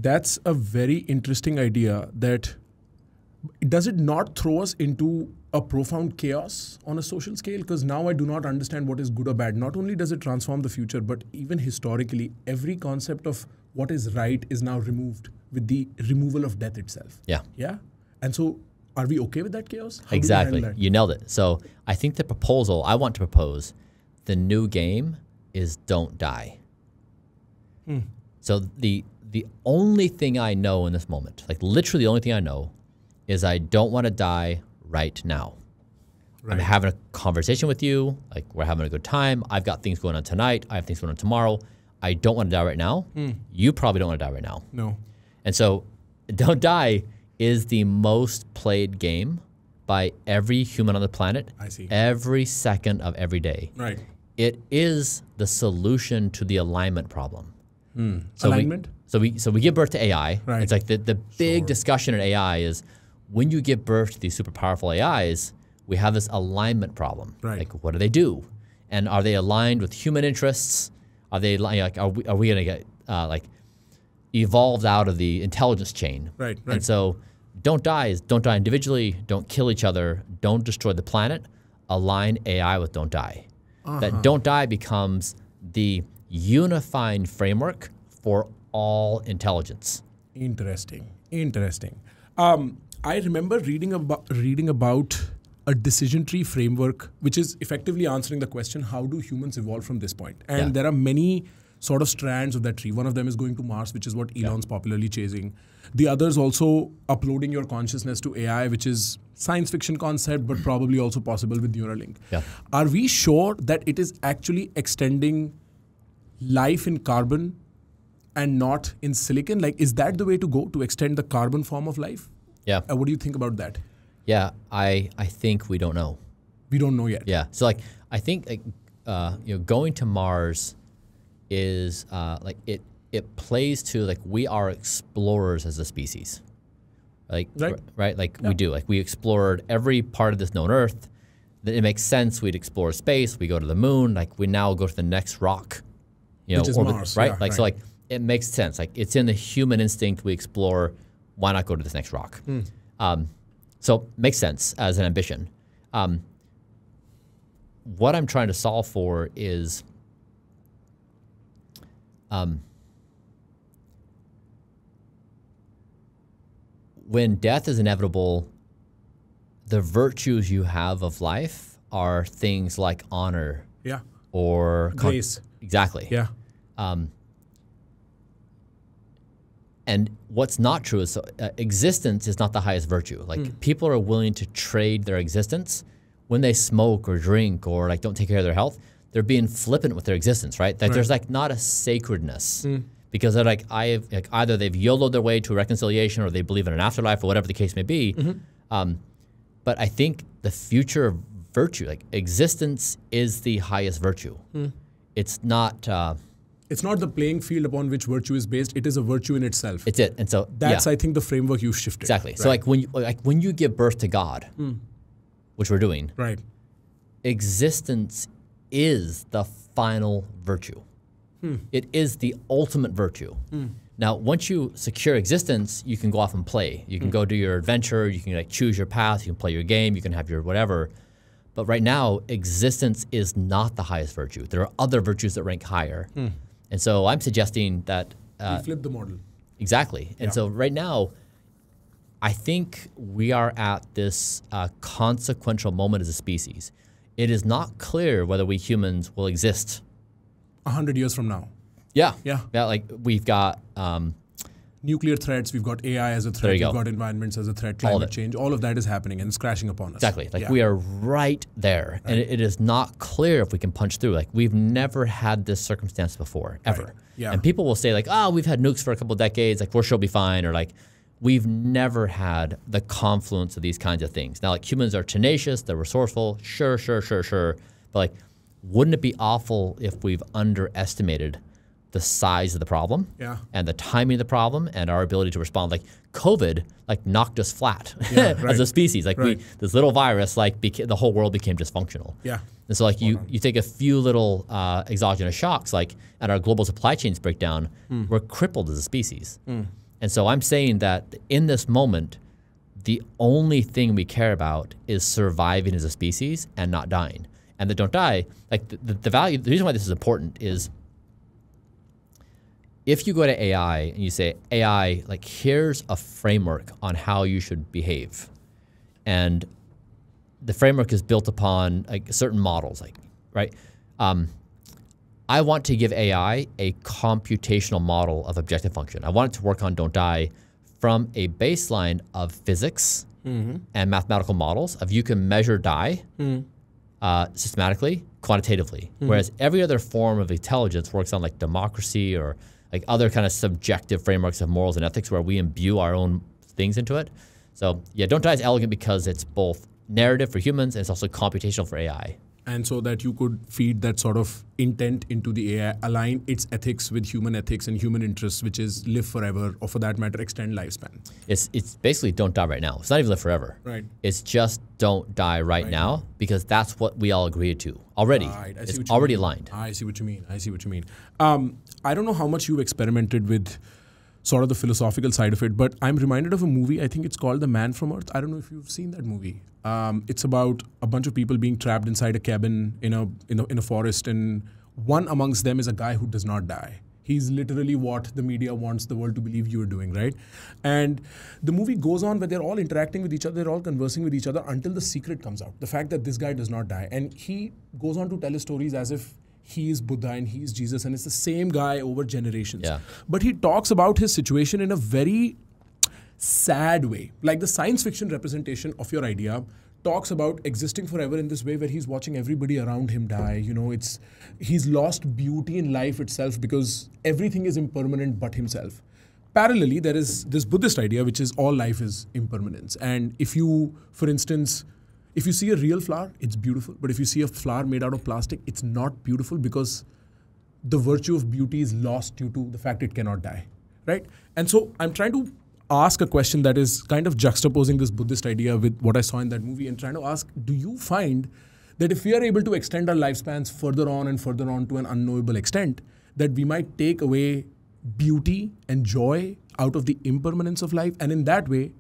That's a very interesting idea. That does it not throw us into a profound chaos on a social scale? Because now I do not understand what is good or bad. Not only does it transform the future, but even historically, every concept of what is right is now removed with the removal of death itself. Yeah. Yeah. And so are we okay with that chaos? How Exactly. do we handle that? You nailed it. So I think the proposal, I want to propose, the new game is don't die. So the only thing I know in this moment, like literally the only thing I know, is I don't want to die right now. Right. I'm having a conversation with you, like we're having a good time. I've got things going on tonight. I have things going on tomorrow. I don't want to die right now. You probably don't want to die right now. No. And so don't die is the most played game by every human on the planet. I see. Every second of every day. Right. It is the solution to the alignment problem. So Alignment? We give birth to AI. Right. It's like the big discussion in AI is when you give birth to these super powerful AIs, we have this alignment problem. Right. Like, what do they do? And are they aligned with human interests? Are they like, are we going to get evolved out of the intelligence chain? Right. And so don't die individually, don't kill each other, don't destroy the planet, align AI with don't die. That don't die becomes the unifying framework for all intelligence. Interesting. I remember reading about a decision tree framework, which is effectively answering the question, how do humans evolve from this point? And there are many sort of strands of that tree. One of them is going to Mars, which is what Elon's popularly chasing. The other's also uploading your consciousness to AI, which is science fiction concept, but probably also possible with Neuralink. Yeah. Are we sure that it is actually extending life in carbon and not in silicon? Like, is that the way to go, to extend the carbon form of life? Yeah. What do you think about that? Yeah, I think we don't know. We don't know yet. Yeah. So like I think going to Mars is it plays to like we are explorers as a species. Like right? Like we do. Like we explored every part of this known Earth. It makes sense we'd explore space, we go to the moon, like we now go to the next rock. Which is orbit, Mars. right? Yeah, like so like it makes sense. Like it's in the human instinct we explore, why not go to this next rock? So makes sense as an ambition. What I'm trying to solve for is when death is inevitable, the virtues you have of life are things like honor. Yeah. Or grace. Exactly. Yeah. And what's not true is existence is not the highest virtue. Like people are willing to trade their existence when they smoke or drink or like don't take care of their health. They're being flippant with their existence, right? Like there's like not a sacredness because they're like either they've YOLO'd their way to a reconciliation or they believe in an afterlife or whatever the case may be. But I think the future of virtue, like existence, is the highest virtue. It's not. It's not the playing field upon which virtue is based. It is a virtue in itself. It's it, and so that's I think the framework you shifted. Exactly. Right. So like when you give birth to God, which we're doing, right? Existence is the final virtue. It is the ultimate virtue. Now, once you secure existence, you can go off and play. You can go do your adventure. You can like choose your path. You can play your game. You can have your whatever. But right now, existence is not the highest virtue. There are other virtues that rank higher. And so I'm suggesting that we flip the model. Exactly. And so right now, I think we are at this consequential moment as a species. It is not clear whether we humans will exist 100 years from now. Yeah. Like we've got nuclear threats, we've got AI as a threat, we've got environments as a threat, climate change, all of that is happening and it's crashing upon us. Exactly. Like we are right there. And it is not clear if we can punch through. Like we've never had this circumstance before, ever. Yeah. And people will say like, oh, we've had nukes for a couple of decades, like we're sure we'll be fine, or like we've never had the confluence of these kinds of things. Now like humans are tenacious, they're resourceful, sure. But like, wouldn't it be awful if we've underestimated the size of the problem and the timing of the problem and our ability to respond? Like COVID, like knocked us flat as a species. Like this little virus, like the whole world became dysfunctional. Yeah. And so like you take a few little exogenous shocks, like and our global supply chains break down, we're crippled as a species. And so I'm saying that in this moment, the only thing we care about is surviving as a species and not dying. And the don't die, like the value, the reason why this is important is if you go to AI and you say, AI, like here's a framework on how you should behave. And the framework is built upon like certain models, like, right? I want to give AI a computational model of objective function. I want it to work on don't die from a baseline of physics and mathematical models of you can measure die systematically, quantitatively. Whereas every other form of intelligence works on like democracy or like other kind of subjective frameworks of morals and ethics where we imbue our own things into it. So yeah, don't die is elegant because it's both narrative for humans and it's also computational for AI. And so that you could feed that sort of intent into the AI, align its ethics with human ethics and human interests, which is live forever, or for that matter, extend lifespan. It's basically don't die right now. It's not even live forever. Right. It's just don't die right now because that's what we all agreed to already. Right. It's already aligned. I see what you mean. I see what you mean. I don't know how much you've experimented with sort of the philosophical side of it, but I'm reminded of a movie. I think it's called The Man from Earth. I don't know if you've seen that movie. It's about a bunch of people being trapped inside a cabin in a forest, and one amongst them is a guy who does not die. He's literally what the media wants the world to believe you are doing, right? And the movie goes on where they're all interacting with each other, they're all conversing with each other until the secret comes out, the fact that this guy does not die. And he goes on to tell his stories as if he is Buddha and he is Jesus, and it's the same guy over generations. Yeah. But he talks about his situation in a very sad way. Like the science fiction representation of your idea talks about existing forever in this way where he's watching everybody around him die. You know, he's lost beauty in life itself because everything is impermanent but himself. Parallelly, there is this Buddhist idea which is all life is impermanence. And if you, for instance, if you see a real flower, it's beautiful. But if you see a flower made out of plastic, it's not beautiful because the virtue of beauty is lost due to the fact it cannot die, right? And so I'm trying to ask a question that is kind of juxtaposing this Buddhist idea with what I saw in that movie and trying to ask, do you find that if we are able to extend our lifespans further on and further on to an unknowable extent, that we might take away beauty and joy out of the impermanence of life? And in that way,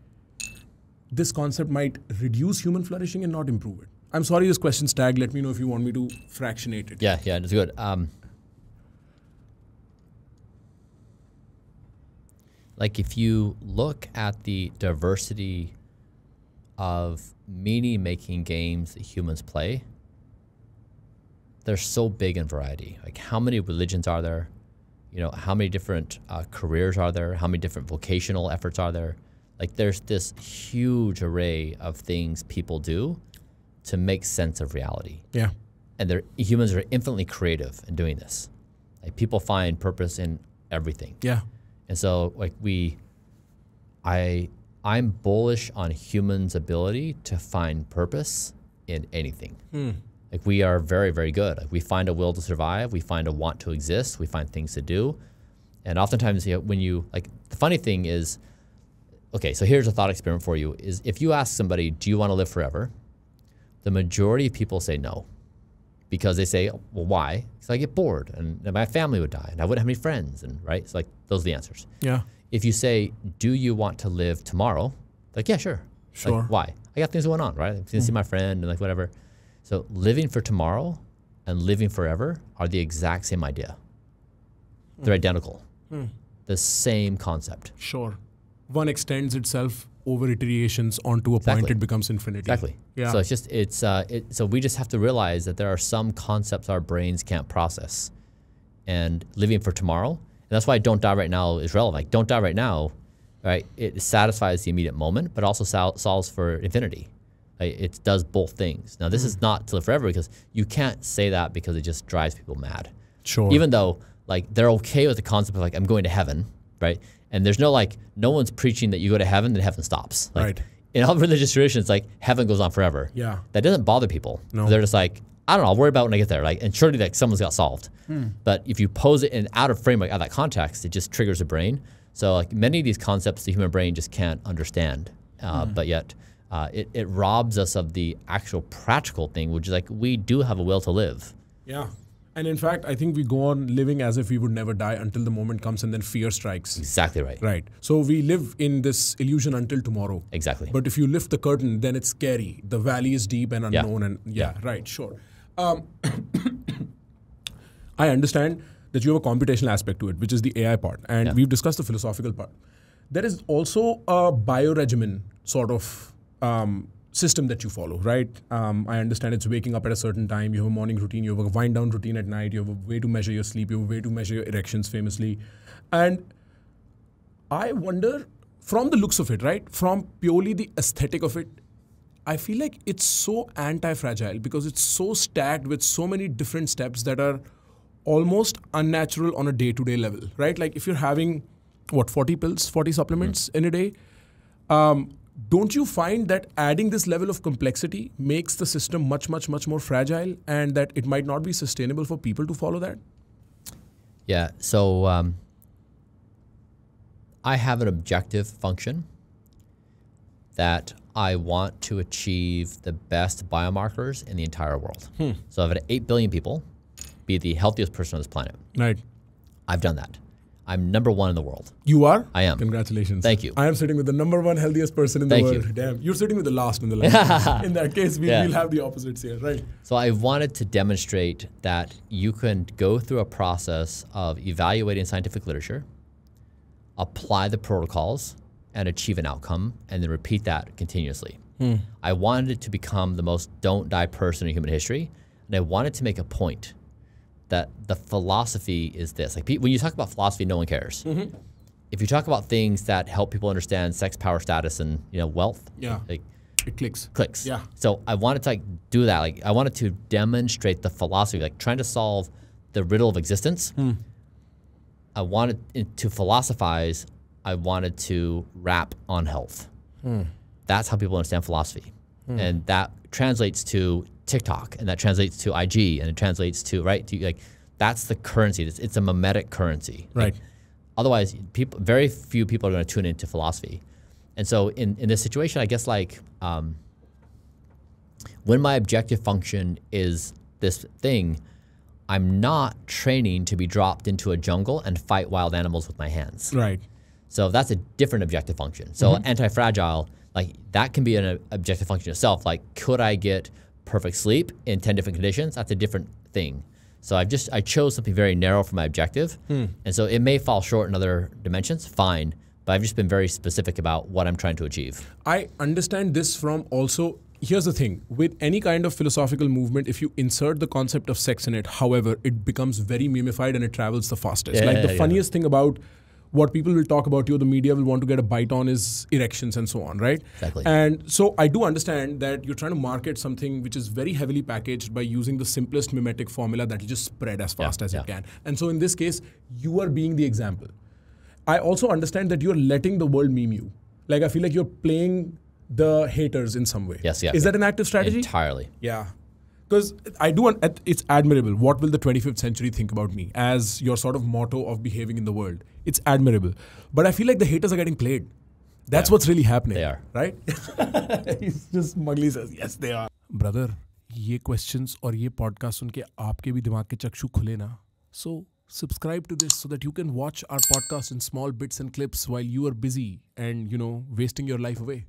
this concept might reduce human flourishing and not improve it. I'm sorry this question's tagged. Let me know if you want me to fractionate it. Yeah, it's good. Like if you look at the diversity of meaning-making games that humans play, they're so big in variety. Like how many religions are there? You know, how many different careers are there? How many different vocational efforts are there? Like there's this huge array of things people do to make sense of reality. Yeah. And humans are infinitely creative in doing this. Like people find purpose in everything. Yeah. And so like I'm bullish on humans' ability to find purpose in anything. Like we are very, very good. Like we find a will to survive, we find a want to exist, we find things to do. And oftentimes, you know, when you, like the funny thing is, okay, so here's a thought experiment for you, is if you ask somebody, do you want to live forever? The majority of people say no. Because they say, well, why? Because I get bored and my family would die and I wouldn't have any friends, and right? It's like, those are the answers. Yeah. If you say, do you want to live tomorrow? Like, yeah, sure. Sure. Like, why? I got things going on, right? I'm going to see my friend and like whatever. So living for tomorrow and living forever are the exact same idea. They're identical. The same concept. Sure. One extends itself over iterations onto a point, it becomes infinity. Exactly. Yeah. So it's just, so we just have to realize that there are some concepts our brains can't process. And living for tomorrow, and that's why don't die right now is relevant. Like don't die right now, right? It satisfies the immediate moment, but also solves for infinity. Right? It does both things. Now this is not to live forever because you can't say that because it just drives people mad. Sure. Even though like they're okay with the concept of like, I'm going to heaven, right? And there's no like, no one's preaching that you go to heaven, then heaven stops. Like, right. In all religious traditions, like heaven goes on forever. Yeah. That doesn't bother people. No. They're just like, I don't know, I'll worry about it when I get there. Like, and surely like someone's got solved. But if you pose it in out of framework, out of that context, it just triggers the brain. So like many of these concepts, the human brain just can't understand. But yet it robs us of the actual practical thing, which is like, we do have a will to live. Yeah. And in fact, I think we go on living as if we would never die until the moment comes and then fear strikes. Exactly right. Right. So we live in this illusion until tomorrow. Exactly. But if you lift the curtain, then it's scary. The valley is deep and unknown. Yeah. And right, sure. I understand that you have a computational aspect to it, which is the AI part. And we've discussed the philosophical part. There is also a bioregimen sort of system that you follow, right? I understand it's waking up at a certain time, you have a morning routine, you have a wind down routine at night, you have a way to measure your sleep, you have a way to measure your erections famously. And I wonder, from the looks of it, right, from purely the aesthetic of it, I feel like it's so anti-fragile because it's so stacked with so many different steps that are almost unnatural on a day-to-day level, right? Like if you're having, 40 pills, 40 supplements in a day, don't you find that adding this level of complexity makes the system much, much, much more fragile and that it might not be sustainable for people to follow that? Yeah, so I have an objective function that I want to achieve the best biomarkers in the entire world. So I've had 8 billion people be the healthiest person on this planet. Right. I've done that. I'm number 1 in the world. You are? I am. Congratulations. Thank you. I am sitting with the number 1 healthiest person in the world. You. Damn. You're sitting with the last in the line. In that case, we'll have the opposites here, right? So I wanted to demonstrate that you can go through a process of evaluating scientific literature, apply the protocols, and achieve an outcome, and then repeat that continuously. I wanted it to become the most don't die person in human history, and I wanted to make a point that the philosophy is this. Like when you talk about philosophy, no one cares. If you talk about things that help people understand sex, power, status, and wealth, like, it clicks. Yeah. So I wanted to do that. Like I wanted to demonstrate the philosophy, like trying to solve the riddle of existence. I wanted to philosophize. I wanted to rap on health. That's how people understand philosophy, and that translates to TikTok, and that translates to IG, and it translates to that's the currency. It's a mimetic currency. Right. Like, otherwise, very few people are going to tune into philosophy. And so in this situation, I guess when my objective function is this thing, I'm not training to be dropped into a jungle and fight wild animals with my hands. Right. So that's a different objective function. So anti-fragile, that can be an objective function itself. Like, could I get perfect sleep in 10 different conditions? That's a different thing. So I chose something very narrow for my objective. And so it may fall short in other dimensions, fine. But I've just been very specific about what I'm trying to achieve. I understand this from also, here's the thing, with any kind of philosophical movement, if you insert the concept of sex in it, however, it becomes very memeified and it travels the fastest. The funniest thing about what people will talk about you, the media will want to get a bite on is erections and so on, right? Exactly. And so I do understand that you're trying to market something which is very heavily packaged by using the simplest mimetic formula that will just spread as fast as it can. And so in this case, you are being the example. I also understand that you're letting the world meme you. Like, I feel like you're playing the haters in some way. Yes, yeah. Is that an active strategy? Entirely. Yeah. Because it's admirable. What will the 25th century think about me as your sort of motto of behaving in the world? It's admirable. But I feel like the haters are getting played. That's what's really happening. They are. Right? He's just smugly says, yes, they are. Brother, ये questions और ये podcast सुन के आपके भी दिमाग के चक्षु खुले ना. So subscribe to this so that you can watch our podcast in small bits and clips while you are busy and, wasting your life away.